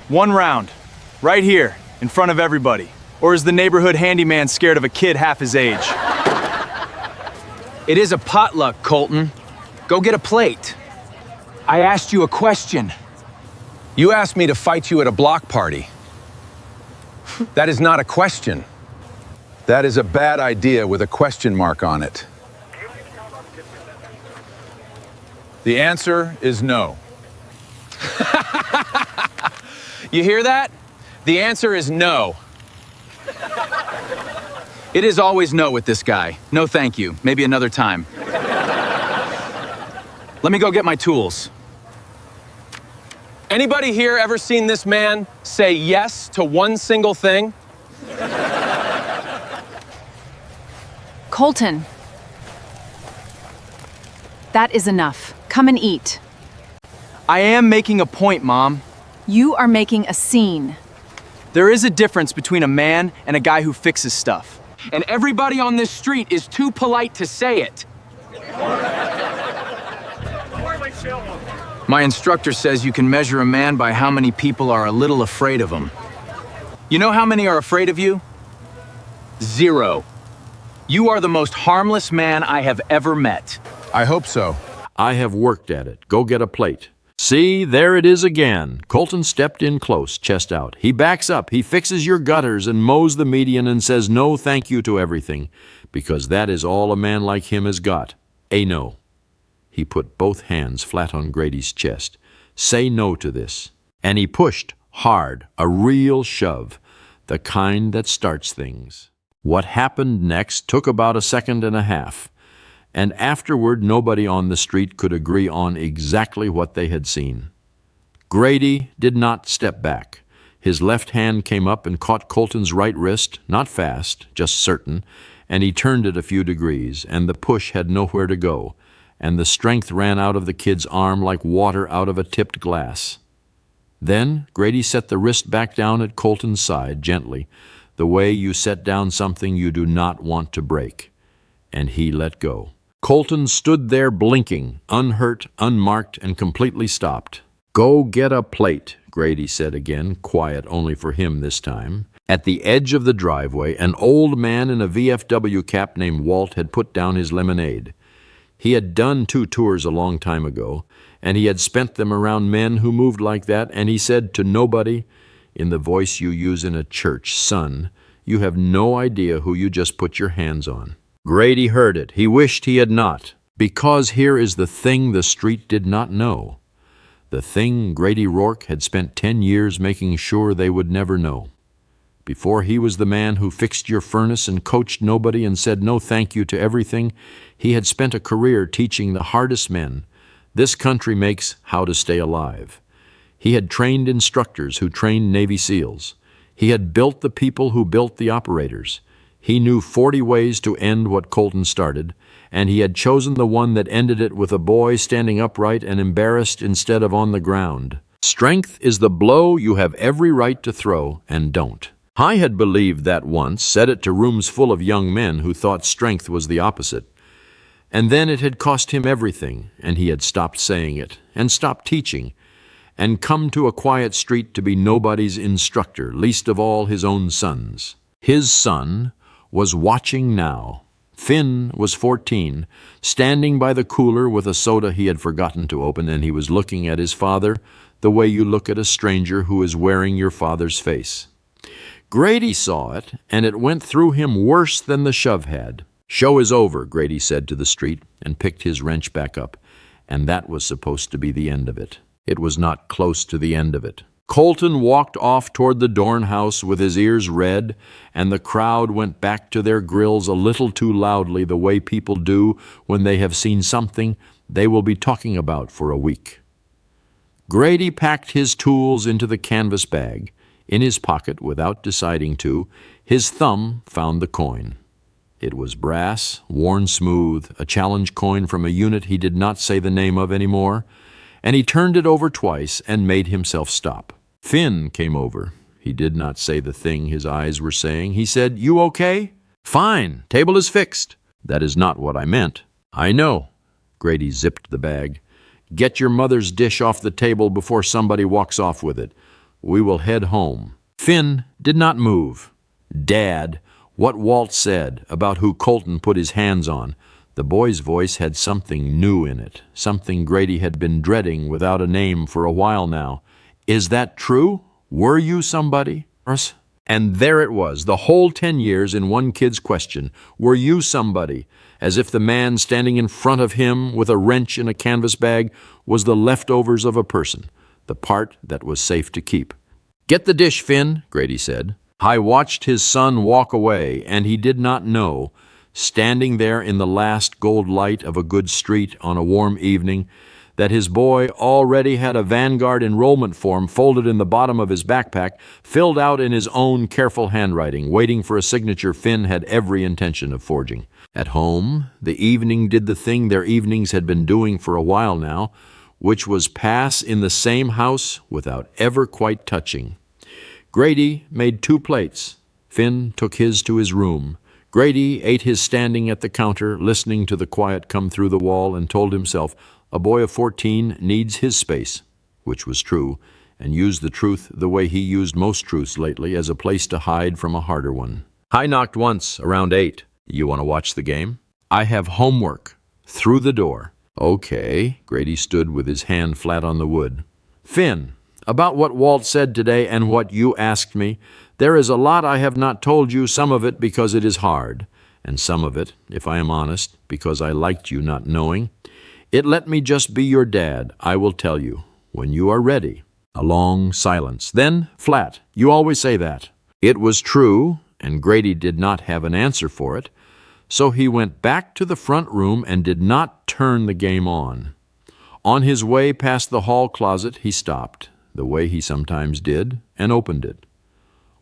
One round, right here, in front of everybody. Or is the neighborhood handyman scared of a kid half his age? It is a potluck, Colton. Go get a plate. I asked you a question. You asked me to fight you at a block party. That is not a question. That is a bad idea with a question mark on it. The answer is no. You hear that? The answer is no. It is always no with this guy. No thank you. Maybe another time. Let me go get my tools. Anybody here ever seen this man say yes to one single thing? Colton. That is enough. Come and eat. I am making a point, Mom. You are making a scene. There is a difference between a man and a guy who fixes stuff. And everybody on this street is too polite to say it. My instructor says you can measure a man by how many people are a little afraid of him. You know how many are afraid of you? 0. You are the most harmless man I have ever met. I hope so. I have worked at it. Go get a plate. See, there it is again. Colton stepped in close, chest out. He backs up, he fixes your gutters and mows the median and says no thank you to everything, because that is all a man like him has got. A no. He put both hands flat on Grady's chest. Say no to this. And he pushed hard, a real shove, the kind that starts things. What happened next took about a second and a half. And afterward, nobody on the street could agree on exactly what they had seen. Grady did not step back. His left hand came up and caught Colton's right wrist, not fast, just certain, and he turned it a few degrees, and the push had nowhere to go, and the strength ran out of the kid's arm like water out of a tipped glass. Then Grady set the wrist back down at Colton's side, gently, the way you set down something you do not want to break, and he let go. Colton stood there blinking, unhurt, unmarked, and completely stopped. Go get a plate, Grady said again, quiet only for him this time. At the edge of the driveway, an old man in a VFW cap named Walt had put down his lemonade. He had done 2 tours a long time ago, and he had spent them around men who moved like that, and he said to nobody, in the voice you use in a church, "Son, you have no idea who you just put your hands on." Grady heard it. He wished he had not, because here is the thing the street did not know. The thing Grady Rourke had spent 10 years making sure they would never know. Before he was the man who fixed your furnace and coached nobody and said no thank you to everything, he had spent a career teaching the hardest men this country makes how to stay alive. He had trained instructors who trained Navy SEALs. He had built the people who built the operators. He knew 40 ways to end what Colton started, and he had chosen the one that ended it with a boy standing upright and embarrassed instead of on the ground. Strength is the blow you have every right to throw and don't. I had believed that once, said it to rooms full of young men who thought strength was the opposite. And then it had cost him everything, and he had stopped saying it, and stopped teaching, and come to a quiet street to be nobody's instructor, least of all his own son's. His son was watching now. Finn was 14, standing by the cooler with a soda he had forgotten to open, and he was looking at his father the way you look at a stranger who is wearing your father's face. Grady saw it, and it went through him worse than the shove had. "Show is over," Grady said to the street, and picked his wrench back up, and that was supposed to be the end of it. It was not close to the end of it. Colton walked off toward the Dorn house with his ears red, and the crowd went back to their grills a little too loudly, the way people do when they have seen something they will be talking about for a week. Grady packed his tools into the canvas bag. In his pocket, without deciding to, his thumb found the coin. It was brass, worn smooth, a challenge coin from a unit he did not say the name of anymore, and he turned it over twice and made himself stop. Finn came over. He did not say the thing his eyes were saying. He said, "You okay?" "Fine. Table is fixed." "That is not what I meant." "I know." Grady zipped the bag. "Get your mother's dish off the table before somebody walks off with it. We will head home." Finn did not move. "Dad, what Walt said about who Colton put his hands on." The boy's voice had something new in it, something Grady had been dreading without a name for a while now. "Is that true? Were you somebody?" And there it was, the whole 10 years in one kid's question. Were you somebody? As if the man standing in front of him with a wrench in a canvas bag was the leftovers of a person, the part that was safe to keep. "Get the dish, Finn," Grady said. I watched his son walk away, and he did not know, standing there in the last gold light of a good street on a warm evening, that his boy already had a Vanguard enrollment form folded in the bottom of his backpack, filled out in his own careful handwriting, waiting for a signature Finn had every intention of forging. At home, the evening did the thing their evenings had been doing for a while now, which was pass in the same house without ever quite touching. Grady made 2 plates. Finn took his to his room. Grady ate his standing at the counter, listening to the quiet come through the wall, and told himself a boy of 14 needs his space, which was true, and used the truth the way he used most truths lately, as a place to hide from a harder one. I knocked once, around 8. "You want to watch the game?" "I have homework." Through the door. "Okay." Grady stood with his hand flat on the wood. "Finn, about what Walt said today and what you asked me, there is a lot I have not told you, some of it because it is hard, and some of it, if I am honest, because I liked you not knowing. Let me just be your dad. I will tell you, when you are ready." A long silence. Then, flat. "You always say that." It was true, and Grady did not have an answer for it, so he went back to the front room and did not turn the game on. On his way past the hall closet, he stopped, the way he sometimes did, and opened it.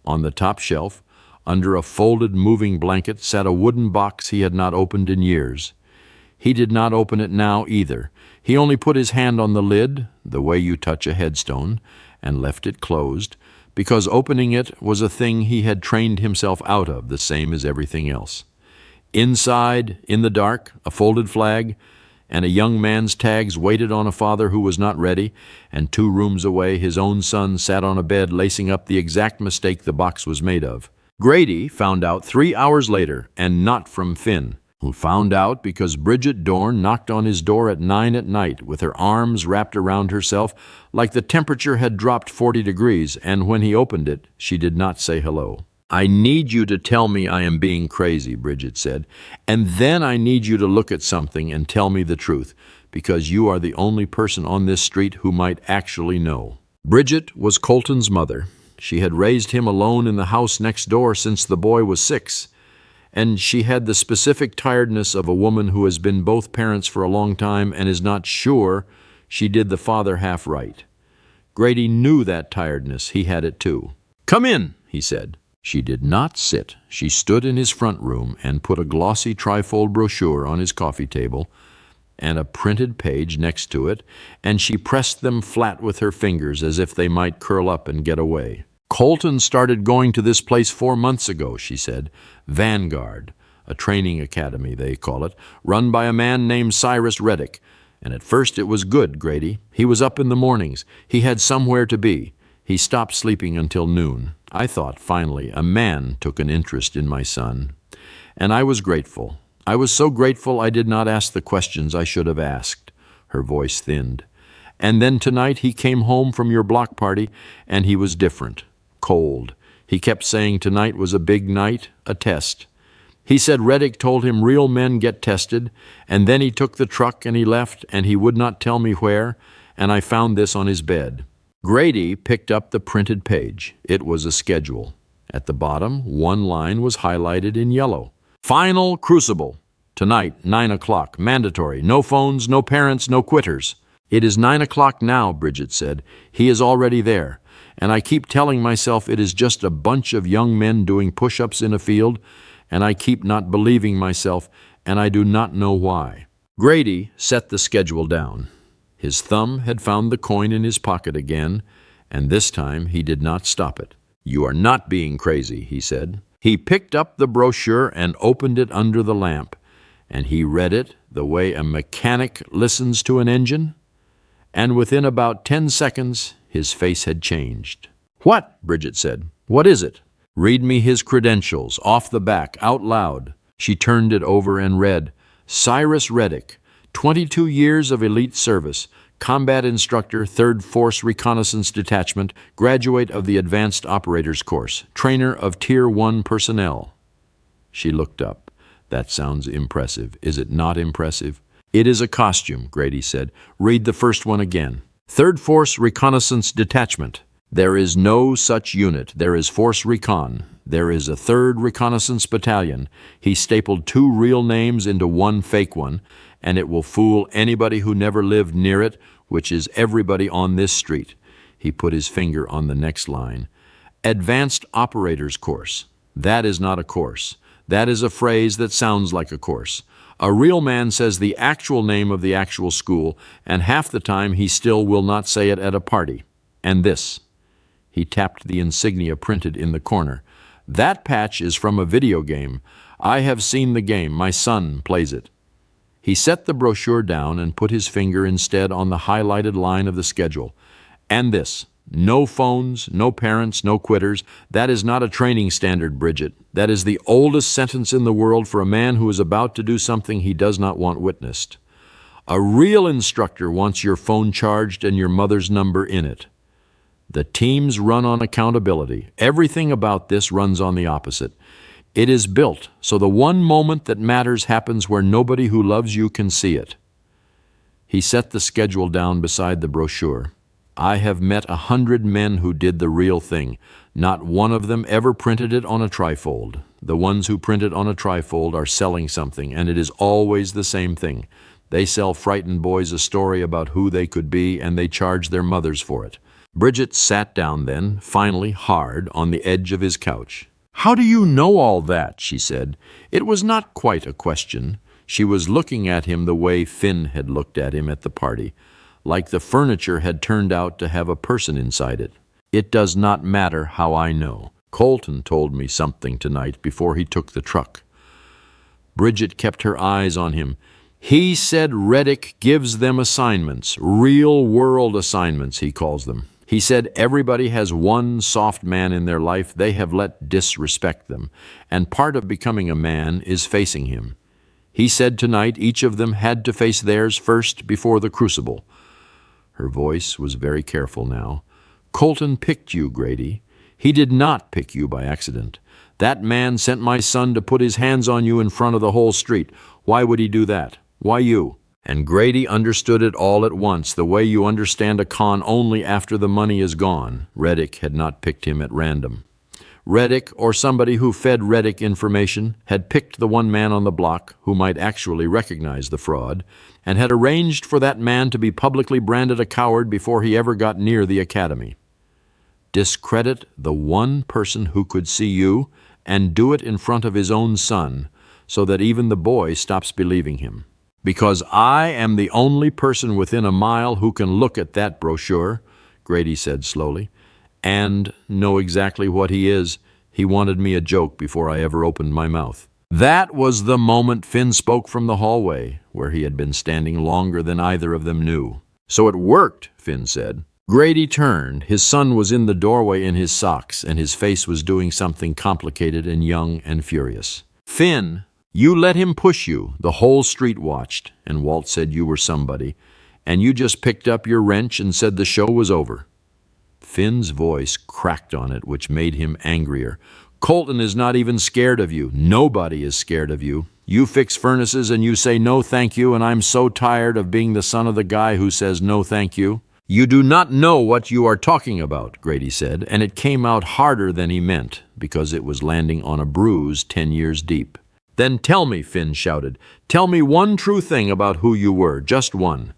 On the top shelf, under a folded moving blanket, sat a wooden box he had not opened in years. He did not open it now either. He only put his hand on the lid, the way you touch a headstone, and left it closed, because opening it was a thing he had trained himself out of, the same as everything else. Inside, in the dark, a folded flag, and a young man's tags waited on a father who was not ready, and 2 rooms away his own son sat on a bed lacing up the exact mistake the box was made of. Grady found out 3 hours later, and not from Finn, who found out because Bridget Dorn knocked on his door at 9 at night with her arms wrapped around herself like the temperature had dropped 40 degrees, and when he opened it, she did not say hello. "I need you to tell me I am being crazy," Bridget said, "and then I need you to look at something and tell me the truth, because you are the only person on this street who might actually know." Bridget was Colton's mother. She had raised him alone in the house next door since the boy was 6. And she had the specific tiredness of a woman who has been both parents for a long time and is not sure she did the father half right. Grady knew that tiredness. He had it too. "Come in," he said. She did not sit. She stood in his front room and put a glossy trifold brochure on his coffee table and a printed page next to it, and she pressed them flat with her fingers as if they might curl up and get away. "Colton started going to this place 4 months ago," she said. "Vanguard, a training academy, they call it, run by a man named Cyrus Reddick. And at first it was good, Grady. He was up in the mornings. He had somewhere to be. He stopped sleeping until noon. I thought, finally, a man took an interest in my son. And I was grateful. I was so grateful I did not ask the questions I should have asked." Her voice thinned. "And then tonight he came home from your block party, and he was different. Cold. He kept saying tonight was a big night, a test. He said Reddick told him real men get tested, and then he took the truck and he left, and he would not tell me where, and I found this on his bed." Grady picked up the printed page. It was a schedule. At the bottom, one line was highlighted in yellow. "Final Crucible. Tonight, 9 o'clock. Mandatory. No phones, no parents, no quitters." "It is 9 o'clock now," Bridget said. "He is already there. And I keep telling myself it is just a bunch of young men doing push-ups in a field, and I keep not believing myself, and I do not know why." Grady set the schedule down. His thumb had found the coin in his pocket again, and this time he did not stop it. "You are not being crazy," he said. He picked up the brochure and opened it under the lamp, and he read it the way a mechanic listens to an engine, and within about 10 seconds his face had changed. What? Bridget said. What is it? Read me his credentials, off the back, out loud. She turned it over and read, Cyrus Reddick, 22 years of elite service, combat instructor, 3rd Force Reconnaissance Detachment, graduate of the Advanced Operators Course, trainer of Tier 1 personnel. She looked up. That sounds impressive. Is it not impressive? It is a costume, Grady said. Read the first one again. 3rd Force Reconnaissance Detachment. There is no such unit. There is Force Recon. There is a 3rd Reconnaissance Battalion. He stapled 2 real names into one fake one, and it will fool anybody who never lived near it, which is everybody on this street. He put his finger on the next line. Advanced Operators Course. That is not a course. That is a phrase that sounds like a course. A real man says the actual name of the actual school, and half the time he still will not say it at a party. And this. He tapped the insignia printed in the corner. That patch is from a video game. I have seen the game. My son plays it. He set the brochure down and put his finger instead on the highlighted line of the schedule. And this. No phones, no parents, no quitters. That is not a training standard, Bridget. That is the oldest sentence in the world for a man who is about to do something he does not want witnessed. A real instructor wants your phone charged and your mother's number in it. The teams run on accountability. Everything about this runs on the opposite. It is built so the one moment that matters happens where nobody who loves you can see it. He set the schedule down beside the brochure. I have met 100 men who did the real thing. Not one of them ever printed it on a trifold. The ones who print it on a trifold are selling something, and it is always the same thing. They sell frightened boys a story about who they could be, and they charge their mothers for it. Bridget sat down then, finally hard, on the edge of his couch. How do you know all that? She said. It was not quite a question. She was looking at him the way Finn had looked at him at the party, like the furniture had turned out to have a person inside it. It does not matter how I know. Colton told me something tonight before he took the truck. Bridget kept her eyes on him. He said Reddick gives them assignments, real-world assignments, he calls them. He said everybody has one soft man in their life they have let disrespect them, and part of becoming a man is facing him. He said tonight each of them had to face theirs first before the crucible. Her voice was very careful now. Colton picked you, Grady. He did not pick you by accident. That man sent my son to put his hands on you in front of the whole street. Why would he do that? Why you? And Grady understood it all at once, the way you understand a con only after the money is gone. Reddick had not picked him at random. Reddick, or somebody who fed Reddick information, had picked the one man on the block who might actually recognize the fraud, and had arranged for that man to be publicly branded a coward before he ever got near the academy. Discredit the one person who could see you, and do it in front of his own son, so that even the boy stops believing him. Because I am the only person within a mile who can look at that brochure, Grady said slowly, and know exactly what he is. He wanted me a joke before I ever opened my mouth. That was the moment Finn spoke from the hallway, where he had been standing longer than either of them knew. So it worked, Finn said. Grady turned. His son was in the doorway in his socks, and his face was doing something complicated and young and furious. Finn, you let him push you. The whole street watched, and Walt said you were somebody, and you just picked up your wrench and said the show was over. Finn's voice cracked on it, which made him angrier. Colton is not even scared of you. Nobody is scared of you. You fix furnaces and you say no thank you, and I'm so tired of being the son of the guy who says no thank you. You do not know what you are talking about, Grady said, and it came out harder than he meant, because it was landing on a bruise 10 years deep. Then tell me, Finn shouted. Tell me one true thing about who you were, just one.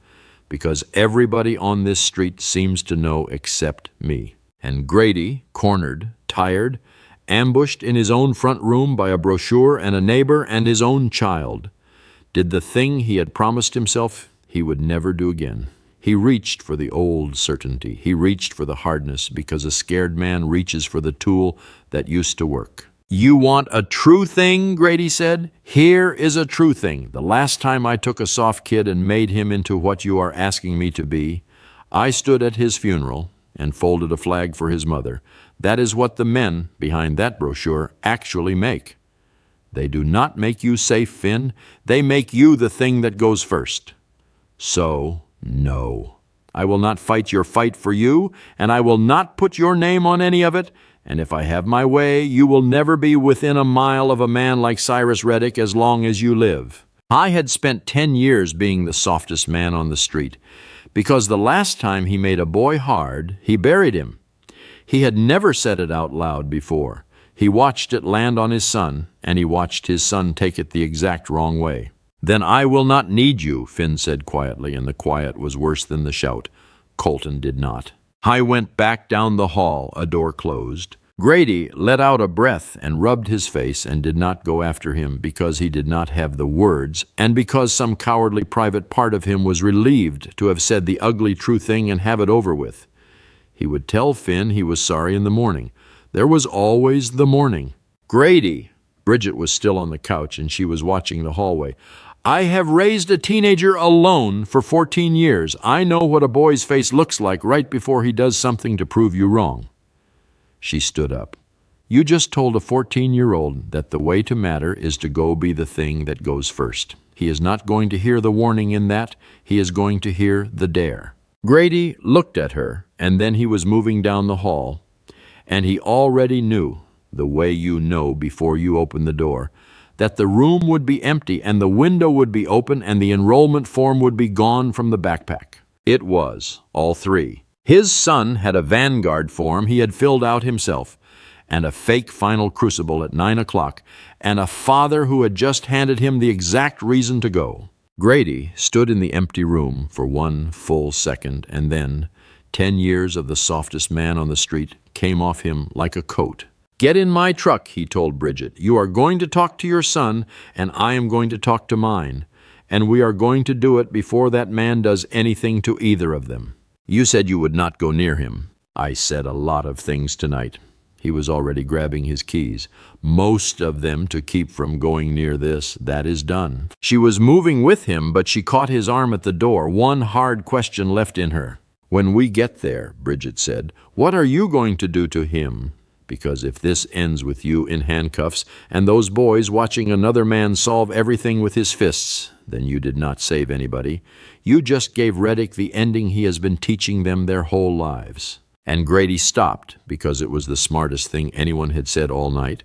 Because everybody on this street seems to know except me. And Grady, cornered, tired, ambushed in his own front room by a brochure and a neighbor and his own child, did the thing he had promised himself he would never do again. He reached for the old certainty. He reached for the hardness because a scared man reaches for the tool that used to work. You want a true thing, Grady said? Here is a true thing. The last time I took a soft kid and made him into what you are asking me to be, I stood at his funeral, and folded a flag for his mother. That is what the men behind that brochure actually make. They do not make you safe, Finn. They make you the thing that goes first. So, no. I will not fight your fight for you, and I will not put your name on any of it, and if I have my way, you will never be within a mile of a man like Cyrus Reddick as long as you live. I had spent 10 years being the softest man on the street, because the last time he made a boy hard, he buried him. He had never said it out loud before. He watched it land on his son, and he watched his son take it the exact wrong way. "Then I will not need you," Finn said quietly, and the quiet was worse than the shout. Colton did not. I went back down the hall, a door closed. Grady let out a breath and rubbed his face and did not go after him because he did not have the words and because some cowardly private part of him was relieved to have said the ugly true thing and have it over with. He would tell Finn he was sorry in the morning. There was always the morning. "Grady," Bridget was still on the couch and she was watching the hallway. "I have raised a teenager alone for 14 years. I know what a boy's face looks like right before he does something to prove you wrong." She stood up. "You just told a 14-year-old that the way to matter is to go be the thing that goes first. He is not going to hear the warning in that. He is going to hear the dare." Grady looked at her, and then he was moving down the hall, and he already knew, the way you know before you open the door, that the room would be empty and the window would be open and the enrollment form would be gone from the backpack. It was, all three. His son had a Vanguard form he had filled out himself, and a fake final crucible at 9 o'clock, and a father who had just handed him the exact reason to go. Grady stood in the empty room for 1 full second, and then 10 years of the softest man on the street came off him like a coat. "Get in my truck," he told Bridget. "You are going to talk to your son, and I am going to talk to mine. And we are going to do it before that man does anything to either of them. You said you would not go near him." "I said a lot of things tonight." He was already grabbing his keys. "Most of them to keep from going near this. That is done." She was moving with him, but she caught his arm at the door, one hard question left in her. "When we get there," Bridget said, "what are you going to do to him? Because if this ends with you in handcuffs and those boys watching another man solve everything with his fists, then you did not save anybody. You just gave Reddick the ending he has been teaching them their whole lives." And Grady stopped because it was the smartest thing anyone had said all night,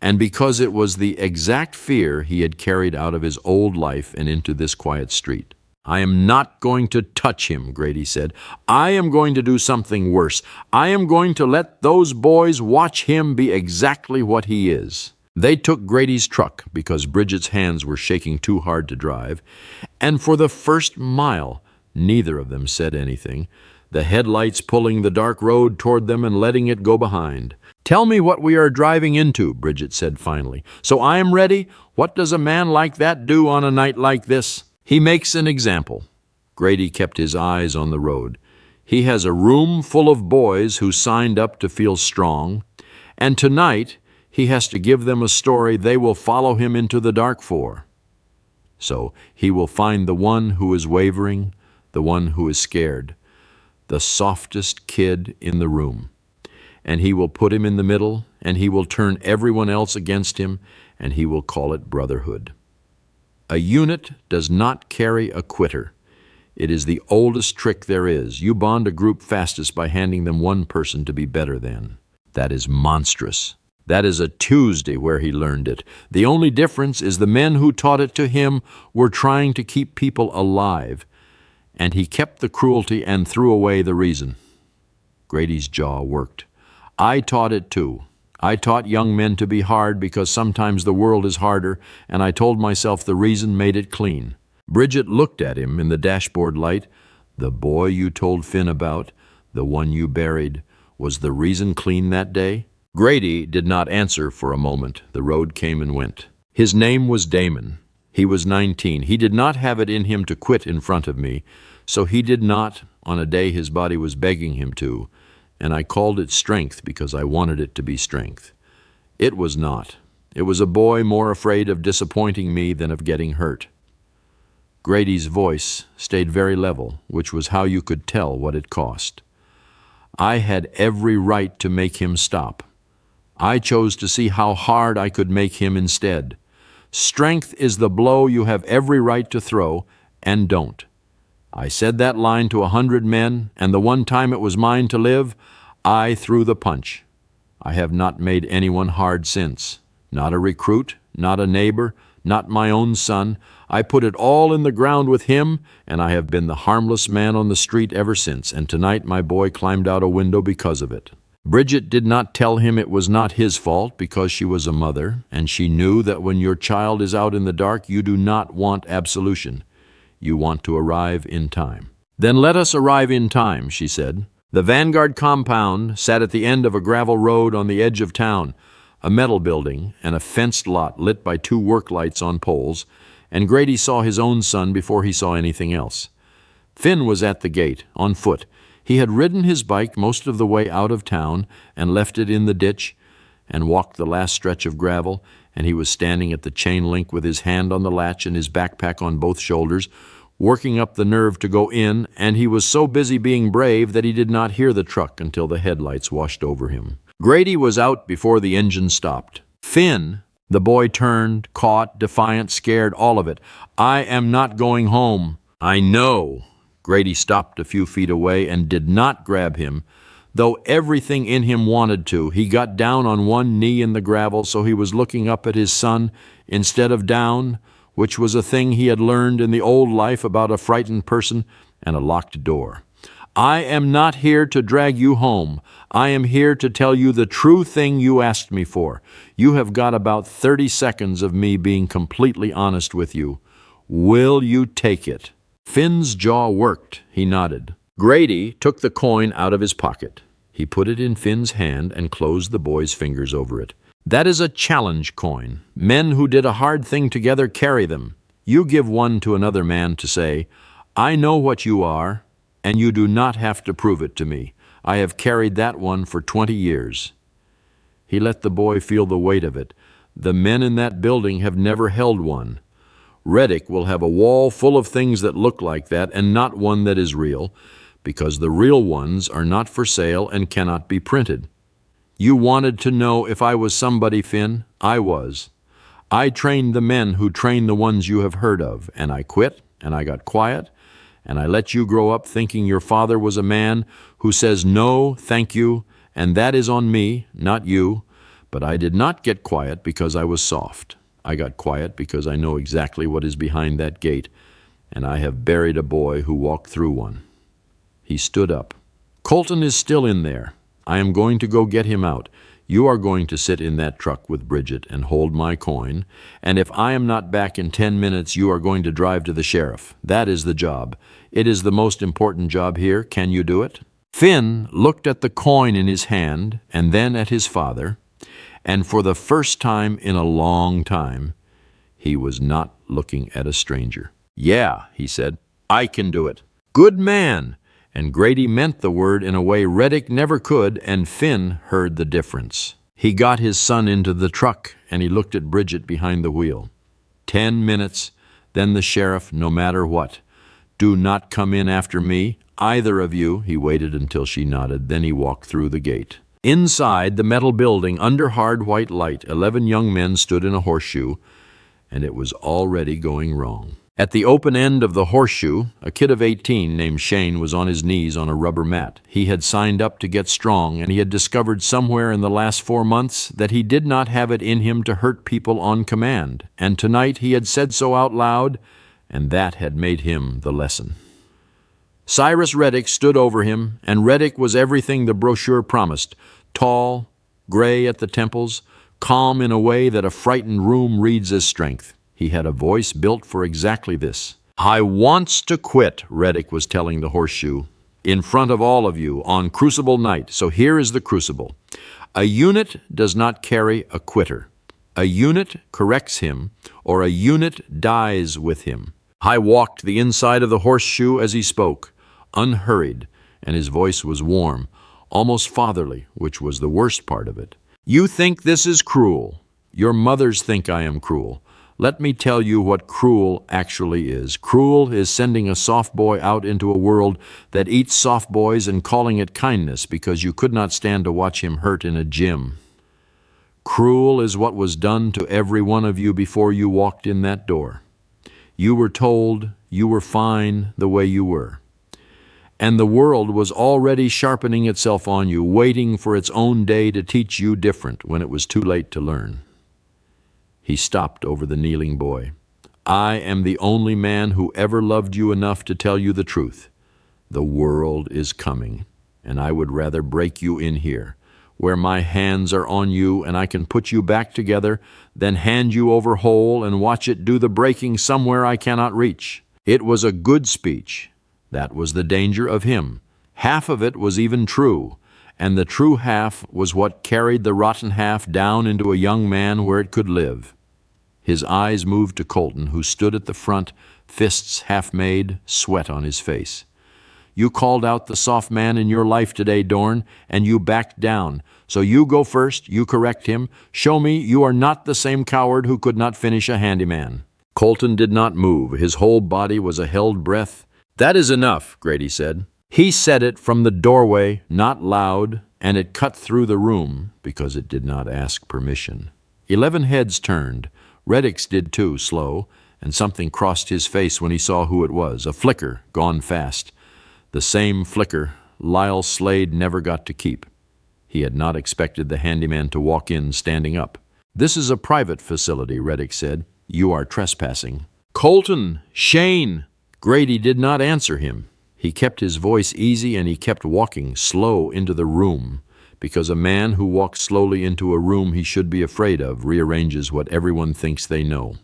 and because it was the exact fear he had carried out of his old life and into this quiet street. "I am not going to touch him," Grady said. "I am going to do something worse. I am going to let those boys watch him be exactly what he is." They took Grady's truck because Bridget's hands were shaking too hard to drive, and for the first mile, neither of them said anything, the headlights pulling the dark road toward them and letting it go behind. "Tell me what we are driving into," Bridget said finally. "So I am ready. What does a man like that do on a night like this?" "He makes an example." Grady kept his eyes on the road. "He has a room full of boys who signed up to feel strong, and tonight he has to give them a story they will follow him into the dark for. So he will find the one who is wavering, the one who is scared, the softest kid in the room, and he will put him in the middle, and he will turn everyone else against him, and he will call it brotherhood. A unit does not carry a quitter. It is the oldest trick there is. You bond a group fastest by handing them one person to be better than. That is monstrous. That is a Tuesday where he learned it. The only difference is the men who taught it to him were trying to keep people alive, and he kept the cruelty and threw away the reason. Grady's jaw worked. I taught it too. I taught young men to be hard because sometimes the world is harder, and I told myself the reason made it clean. Bridget looked at him in the dashboard light. The boy you told Finn about, the one you buried, was the reason clean that day? Grady did not answer for a moment. The road came and went. His name was Damon. He was 19. He did not have it in him to quit in front of me, so he did not on a day his body was begging him to, and I called it strength because I wanted it to be strength. It was not. It was a boy more afraid of disappointing me than of getting hurt. Grady's voice stayed very level, which was how you could tell what it cost. I had every right to make him stop. I chose to see how hard I could make him instead. Strength is the blow you have every right to throw, and don't. I said that line to 100 men, and the one time it was mine to live, I threw the punch. I have not made anyone hard since. Not a recruit, not a neighbor, not my own son. I put it all in the ground with him, and I have been the harmless man on the street ever since, and tonight my boy climbed out a window because of it. Bridget did not tell him it was not his fault because she was a mother, and she knew that when your child is out in the dark, you do not want absolution. You want to arrive in time. Then let us arrive in time, she said. The Vanguard compound sat at the end of a gravel road on the edge of town, a metal building and a fenced lot lit by 2 work lights on poles, and Grady saw his own son before he saw anything else. Finn was at the gate, on foot. He had ridden his bike most of the way out of town and left it in the ditch and walked the last stretch of gravel, and he was standing at the chain link with his hand on the latch and his backpack on both shoulders, working up the nerve to go in, and he was so busy being brave that he did not hear the truck until the headlights washed over him. Grady was out before the engine stopped. Finn, the boy turned, caught, defiant, scared, all of it. I am not going home. I know. Grady stopped a few feet away and did not grab him. Though everything in him wanted to, he got down on one knee in the gravel so he was looking up at his son instead of down, which was a thing he had learned in the old life about a frightened person and a locked door. I am not here to drag you home. I am here to tell you the true thing you asked me for. You have got about 30 seconds of me being completely honest with you. Will you take it? Finn's jaw worked. He nodded. Grady took the coin out of his pocket. He put it in Finn's hand and closed the boy's fingers over it. That is a challenge coin. Men who did a hard thing together carry them. You give one to another man to say, I know what you are, and you do not have to prove it to me. I have carried that one for 20 years. He let the boy feel the weight of it. The men in that building have never held one. Reddick will have a wall full of things that look like that and not one that is real, because the real ones are not for sale and cannot be printed. You wanted to know if I was somebody, Finn. I was. I trained the men who train the ones you have heard of, and I quit, and I got quiet, and I let you grow up thinking your father was a man who says no, thank you, and that is on me, not you. But I did not get quiet because I was soft. I got quiet because I know exactly what is behind that gate, and I have buried a boy who walked through one. He stood up. Colton is still in there. I am going to go get him out. You are going to sit in that truck with Bridget and hold my coin, and if I am not back in 10 minutes, you are going to drive to the sheriff. That is the job. It is the most important job here. Can you do it? Finn looked at the coin in his hand and then at his father, and for the first time in a long time, he was not looking at a stranger. Yeah, he said, I can do it. Good man. And Grady meant the word in a way Reddick never could, and Finn heard the difference. He got his son into the truck, and he looked at Bridget behind the wheel. 10 minutes, then the sheriff, no matter what. Do not come in after me, either of you. He waited until she nodded, then he walked through the gate. Inside the metal building, under hard white light, 11 young men stood in a horseshoe, and it was already going wrong. At the open end of the horseshoe, a kid of 18 named Shane was on his knees on a rubber mat. He had signed up to get strong, and he had discovered somewhere in the last 4 months that he did not have it in him to hurt people on command. And tonight he had said so out loud, and that had made him the lesson. Cyrus Reddick stood over him, and Reddick was everything the brochure promised. Tall, gray at the temples, calm in a way that a frightened room reads as strength. He had a voice built for exactly this. I wants to quit, Reddick was telling the horseshoe, in front of all of you on Crucible night. So here is the crucible. A unit does not carry a quitter. A unit corrects him, or a unit dies with him. I walked the inside of the horseshoe as he spoke, unhurried, and his voice was warm, almost fatherly, which was the worst part of it. You think this is cruel. Your mothers think I am cruel. Let me tell you what cruel actually is. Cruel is sending a soft boy out into a world that eats soft boys and calling it kindness because you could not stand to watch him hurt in a gym. Cruel is what was done to every one of you before you walked in that door. You were told you were fine the way you were. And the world was already sharpening itself on you, waiting for its own day to teach you different when it was too late to learn. He stopped over the kneeling boy. I am the only man who ever loved you enough to tell you the truth. The world is coming, and I would rather break you in here, where my hands are on you and I can put you back together, than hand you over whole and watch it do the breaking somewhere I cannot reach. It was a good speech. That was the danger of him. Half of it was even true, and the true half was what carried the rotten half down into a young man where it could live. His eyes moved to Colton, who stood at the front, fists half made, sweat on his face. You called out the soft man in your life today, Dorn, and you backed down. So you go first, you correct him. Show me you are not the same coward who could not finish a handyman. Colton did not move. His whole body was a held breath. That is enough, Grady said. He said it from the doorway, not loud, and it cut through the room because it did not ask permission. 11 heads turned. Reddick's did too, slow, and something crossed his face when he saw who it was, a flicker, gone fast. The same flicker Lyle Slade never got to keep. He had not expected the handyman to walk in standing up. This is a private facility, Reddick said. You are trespassing. Colton! Shane! Grady did not answer him. He kept his voice easy and he kept walking slow into the room, because a man who walks slowly into a room he should be afraid of rearranges what everyone thinks they know.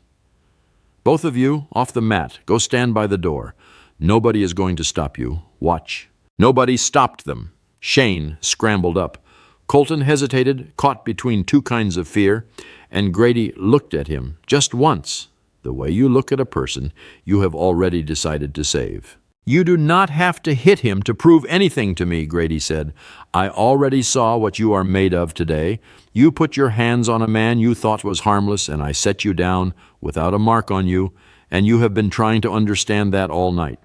Both of you, off the mat, go stand by the door. Nobody is going to stop you. Watch. Nobody stopped them. Shane scrambled up. Colton hesitated, caught between two kinds of fear, and Grady looked at him just once. The way you look at a person you have already decided to save. You do not have to hit him to prove anything to me, Grady said. I already saw what you are made of today. You put your hands on a man you thought was harmless, and I set you down without a mark on you, and you have been trying to understand that all night.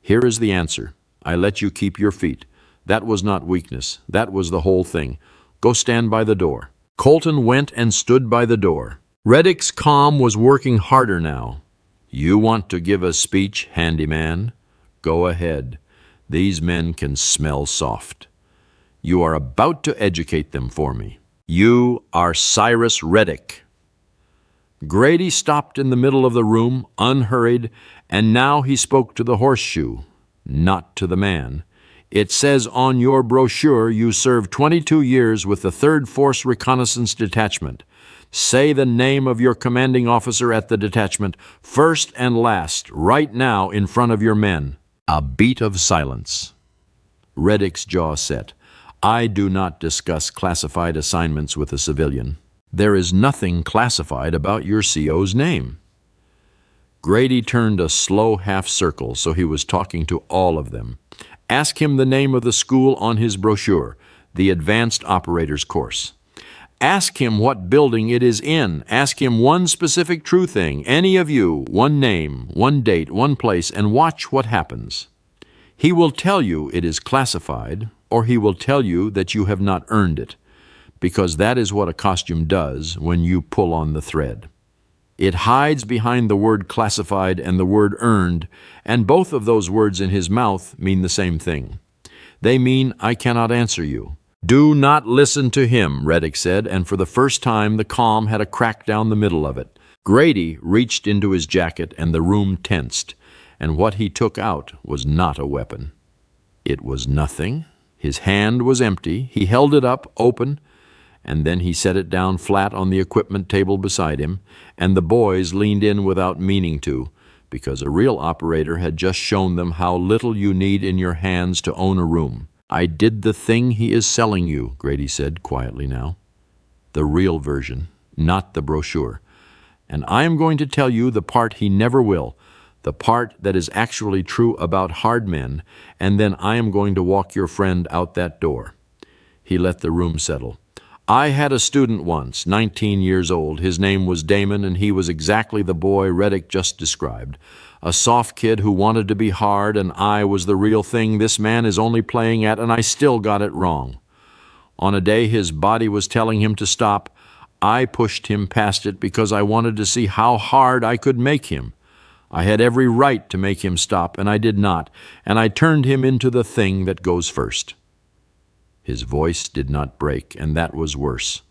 Here is the answer. I let you keep your feet. That was not weakness. That was the whole thing. Go stand by the door. Colton went and stood by the door. Reddick's calm was working harder now. You want to give a speech, handyman? Go ahead. These men can smell soft. You are about to educate them for me. You are Cyrus Reddick. Grady stopped in the middle of the room, unhurried, and now he spoke to the horseshoe, not to the man. It says on your brochure you served 22 years with the 3rd Force Reconnaissance Detachment. Say the name of your commanding officer at the detachment, first and last, right now in front of your men. A beat of silence. Reddick's jaw set. I do not discuss classified assignments with a civilian. There is nothing classified about your CO's name. Grady turned a slow half circle so he was talking to all of them. Ask him the name of the school on his brochure, the Advanced Operators Course. Ask him what building it is in. Ask him one specific true thing, any of you, one name, one date, one place, and watch what happens. He will tell you it is classified, or he will tell you that you have not earned it, because that is what a costume does when you pull on the thread. It hides behind the word classified and the word earned, and both of those words in his mouth mean the same thing. They mean, I cannot answer you. Do not listen to him, Reddick said, and for the first time the calm had a crack down the middle of it. Grady reached into his jacket and the room tensed, and what he took out was not a weapon. It was nothing. His hand was empty. He held it up, open, and then he set it down flat on the equipment table beside him, and the boys leaned in without meaning to, because a real operator had just shown them how little you need in your hands to own a room. I did the thing he is selling you, Grady said quietly now. The real version, not the brochure. And I am going to tell you the part he never will, the part that is actually true about hard men, and then I am going to walk your friend out that door. He let the room settle. I had a student once, 19 years old. His name was Damon, and he was exactly the boy Reddick just described. A soft kid who wanted to be hard, and I was the real thing this man is only playing at, and I still got it wrong. On a day his body was telling him to stop, I pushed him past it because I wanted to see how hard I could make him. I had every right to make him stop, and I did not, and I turned him into the thing that goes first. His voice did not break, and that was worse.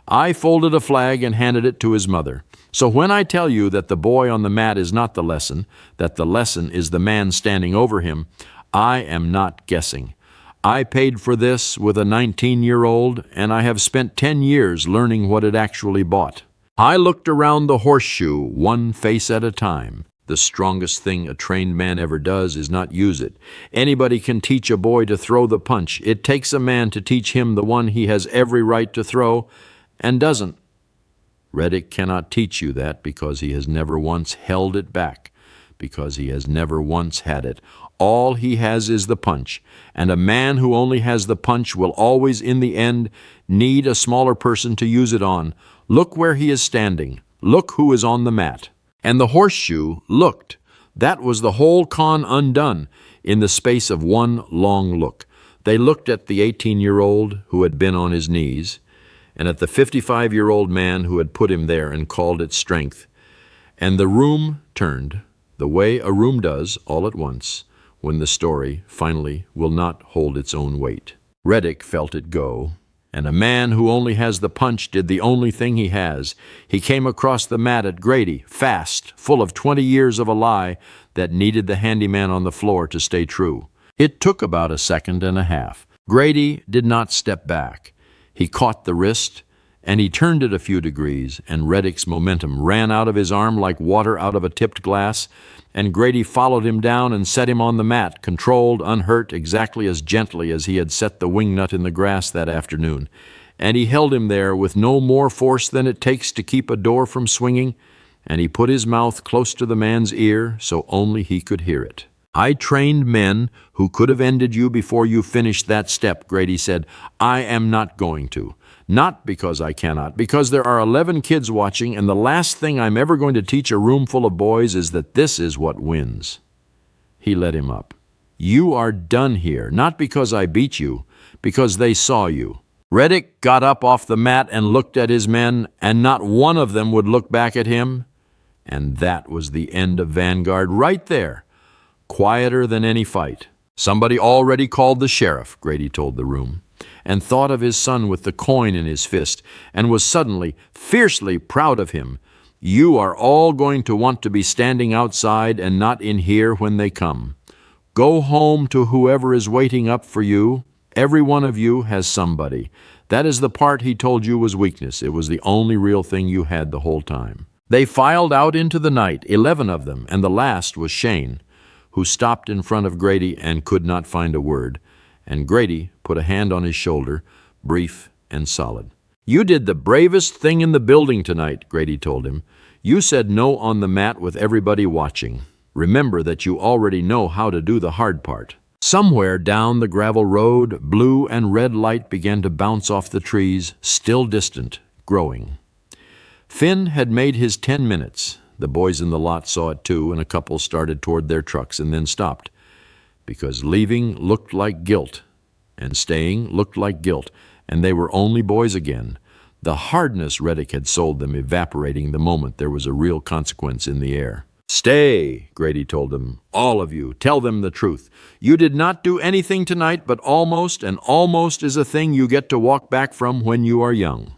I folded a flag and handed it to his mother. So when I tell you that the boy on the mat is not the lesson, that the lesson is the man standing over him, I am not guessing. I paid for this with a 19-year-old, and I have spent 10 years learning what it actually bought. I looked around the horseshoe, one face at a time. The strongest thing a trained man ever does is not use it. Anybody can teach a boy to throw the punch. It takes a man to teach him the one he has every right to throw and doesn't. Reddick cannot teach you that because he has never once held it back, because he has never once had it. All he has is the punch, and a man who only has the punch will always, in the end, need a smaller person to use it on. Look where he is standing. Look who is on the mat. And the horseshoe looked. That was the whole con undone in the space of one long look. They looked at the 18-year-old who had been on his knees, and at the 55-year-old man who had put him there and called it strength. And the room turned, the way a room does all at once, when the story, finally, will not hold its own weight. Reddick felt it go, and a man who only has the punch did the only thing he has. He came across the mat at Grady, fast, full of 20 years of a lie that needed the handyman on the floor to stay true. It took about a second and a half. Grady did not step back. He caught the wrist, and he turned it a few degrees, and Reddick's momentum ran out of his arm like water out of a tipped glass, and Grady followed him down and set him on the mat, controlled, unhurt, exactly as gently as he had set the wingnut in the grass that afternoon. And he held him there with no more force than it takes to keep a door from swinging, and he put his mouth close to the man's ear so only he could hear it. I trained men who could have ended you before you finished that step, Grady said. I am not going to. Not because I cannot, because there are 11 kids watching, and the last thing I'm ever going to teach a room full of boys is that this is what wins. He let him up. You are done here, not because I beat you, because they saw you. Reddick got up off the mat and looked at his men, and not one of them would look back at him. And that was the end of Vanguard right there, quieter than any fight. Somebody already called the sheriff, Grady told the room, and thought of his son with the coin in his fist, and was suddenly, fiercely proud of him. You are all going to want to be standing outside and not in here when they come. Go home to whoever is waiting up for you. Every one of you has somebody. That is the part he told you was weakness. It was the only real thing you had the whole time. They filed out into the night, 11 of them, and the last was Shane, who stopped in front of Grady and could not find a word. And Grady put a hand on his shoulder, brief and solid. You did the bravest thing in the building tonight, Grady told him. You said no on the mat with everybody watching. Remember that you already know how to do the hard part. Somewhere down the gravel road, blue and red light began to bounce off the trees, still distant, growing. Finn had made his 10 minutes. The boys in the lot saw it too, and a couple started toward their trucks and then stopped. Because leaving looked like guilt, and staying looked like guilt, and they were only boys again. The hardness Reddick had sold them evaporating the moment there was a real consequence in the air. Stay, Grady told them. All of you, tell them the truth. You did not do anything tonight but almost, and almost is a thing you get to walk back from when you are young.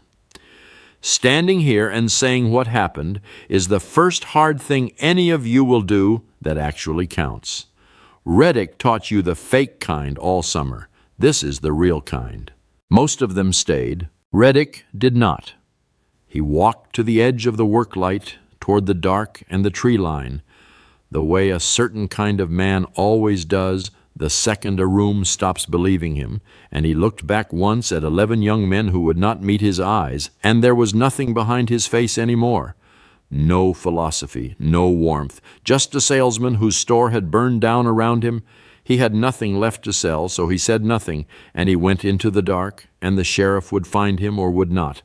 Standing here and saying what happened is the first hard thing any of you will do that actually counts. Reddick taught you the fake kind all summer. This is the real kind. Most of them stayed. Reddick did not. He walked to the edge of the work light, toward the dark and the tree line, the way a certain kind of man always does the second a room stops believing him, and he looked back once at 11 young men who would not meet his eyes, and there was nothing behind his face anymore. No philosophy, no warmth, just a salesman whose store had burned down around him. He had nothing left to sell, so he said nothing, and he went into the dark, and the sheriff would find him or would not.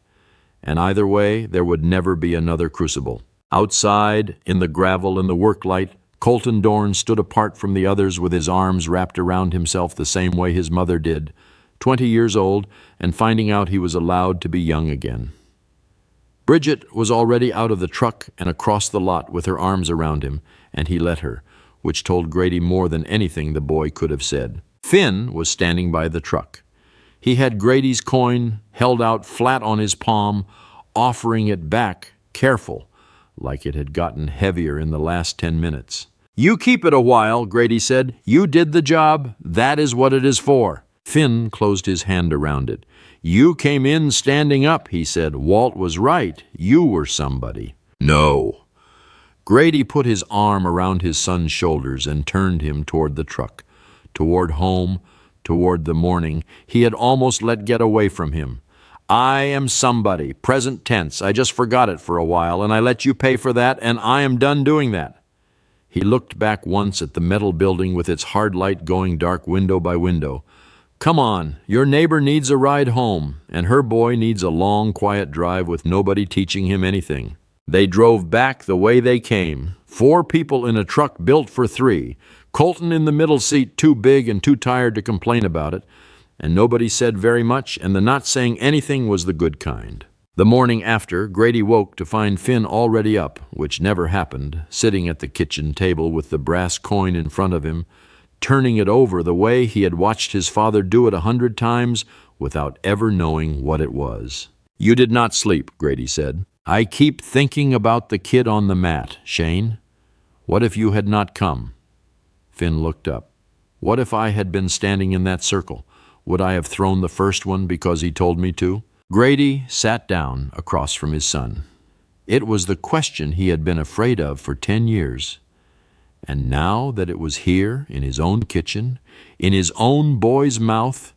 And either way, there would never be another crucible. Outside, in the gravel and the work light, Colton Dorn stood apart from the others with his arms wrapped around himself the same way his mother did, 20 years old, and finding out he was allowed to be young again. Bridget was already out of the truck and across the lot with her arms around him, and he let her, which told Grady more than anything the boy could have said. Finn was standing by the truck. He had Grady's coin held out flat on his palm, offering it back, careful, like it had gotten heavier in the last 10 minutes. "You keep it a while," Grady said. "You did the job. That is what it is for." Finn closed his hand around it. "You came in standing up," he said. "Walt was right. You were somebody." "No." Grady put his arm around his son's shoulders and turned him toward the truck, toward home, toward the morning he had almost let get away from him. "I am somebody, present tense. I just forgot it for a while, and I let you pay for that, and I am done doing that." He looked back once at the metal building with its hard light going dark window by window. "Come on, your neighbor needs a ride home, and her boy needs a long, quiet drive with nobody teaching him anything." They drove back the way they came, 4 people in a truck built for 3, Colton in the middle seat too big and too tired to complain about it, and nobody said very much, and the not saying anything was the good kind. The morning after, Grady woke to find Finn already up, which never happened, sitting at the kitchen table with the brass coin in front of him, turning it over the way he had watched his father do it 100 times without ever knowing what it was. "You did not sleep," Grady said. "I keep thinking about the kid on the mat, Shane. What if you had not come?" Finn looked up. "What if I had been standing in that circle? Would I have thrown the first one because he told me to?" Grady sat down across from his son. It was the question he had been afraid of for 10 years. And now that it was here, in his own kitchen, in his own boy's mouth,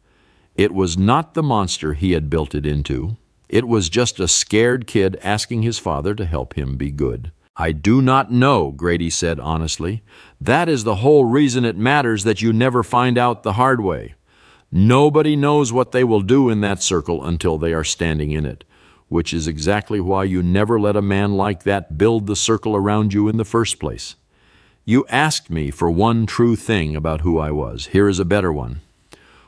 it was not the monster he had built it into. It was just a scared kid asking his father to help him be good. "I do not know," Grady said honestly. "That is the whole reason it matters that you never find out the hard way. Nobody knows what they will do in that circle until they are standing in it, which is exactly why you never let a man like that build the circle around you in the first place. You asked me for one true thing about who I was. Here is a better one.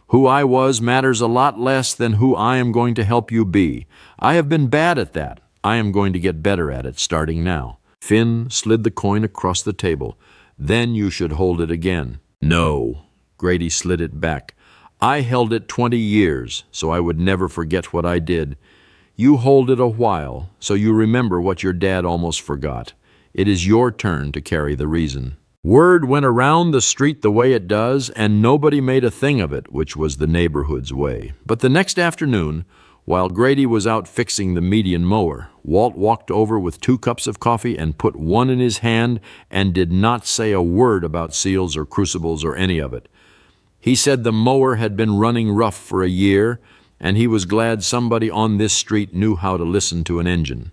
Who I was matters a lot less than who I am going to help you be. I have been bad at that. I am going to get better at it starting now." Finn slid the coin across the table. "Then you should hold it again." "No." Grady slid it back. "I held it 20 years, so I would never forget what I did. You hold it a while, so you remember what your dad almost forgot. It is your turn to carry the reason." Word went around the street the way it does, and nobody made a thing of it, which was the neighborhood's way. But the next afternoon, while Grady was out fixing the median mower, Walt walked over with 2 cups of coffee and put one in his hand and did not say a word about seals or crucibles or any of it. He said the mower had been running rough for a year, and he was glad somebody on this street knew how to listen to an engine.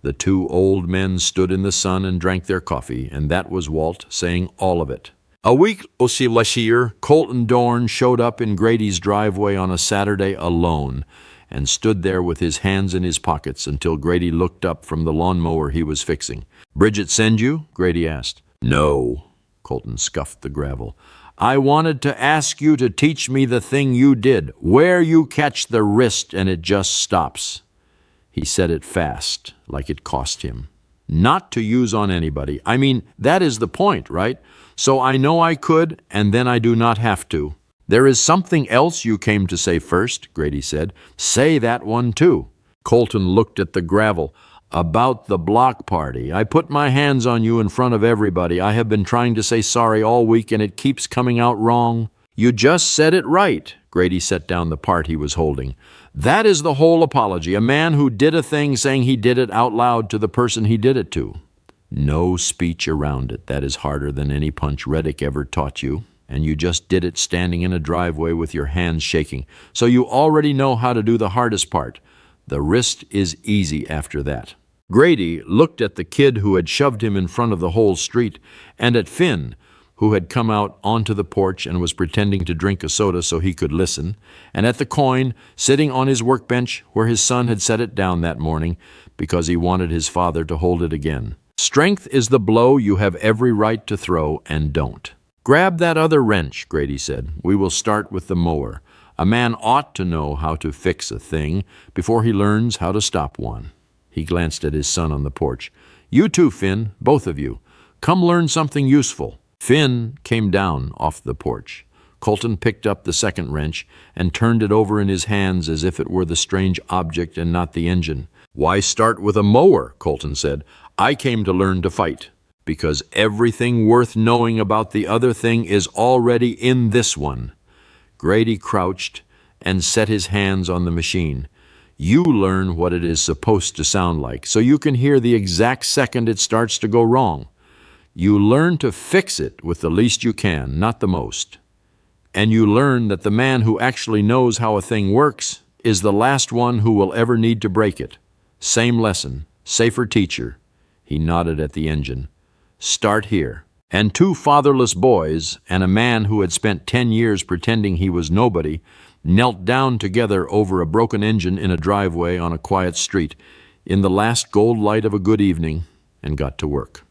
The 2 old men stood in the sun and drank their coffee, and that was Walt saying all of it. A week later, Colton Dorn showed up in Grady's driveway on a Saturday alone and stood there with his hands in his pockets until Grady looked up from the lawnmower he was fixing. "Bridget send you?" Grady asked. "No." Colton scuffed the gravel. "I wanted to ask you to teach me the thing you did, where you catch the wrist and it just stops." He said it fast, like it cost him. "Not to use on anybody. I mean, that is the point, right? So I know I could, and then I do not have to." "There is something else you came to say first," Grady said. "Say that one too." Colton looked at the gravel. "About the block party. I put my hands on you in front of everybody. I have been trying to say sorry all week, and it keeps coming out wrong." "You just said it right." Grady set down the part he was holding. "That is the whole apology. A man who did a thing saying he did it out loud to the person he did it to. No speech around it. That is harder than any punch Reddick ever taught you. And you just did it standing in a driveway with your hands shaking. So you already know how to do the hardest part. The wrist is easy after that." Grady looked at the kid who had shoved him in front of the whole street, and at Finn, who had come out onto the porch and was pretending to drink a soda so he could listen, and at the coin, sitting on his workbench where his son had set it down that morning because he wanted his father to hold it again. Strength is the blow you have every right to throw and don't. Grab that other wrench, Grady said. We will start with the mower. A man ought to know how to fix a thing before he learns how to stop one. He glanced at his son on the porch. You too, Finn, both of you. Come learn something useful. Finn came down off the porch. Colton picked up the second wrench and turned it over in his hands as if it were the strange object and not the engine. Why start with a mower? Colton said. I came to learn to fight, because everything worth knowing about the other thing is already in this one. Grady crouched and set his hands on the machine. You learn what it is supposed to sound like, so you can hear the exact second it starts to go wrong. You learn to fix it with the least you can, not the most. And you learn that the man who actually knows how a thing works is the last one who will ever need to break it. Same lesson, safer teacher. He nodded at the engine. Start here. And two fatherless boys and a man who had spent 10 years pretending he was nobody knelt down together over a broken engine in a driveway on a quiet street in the last gold light of a good evening and got to work.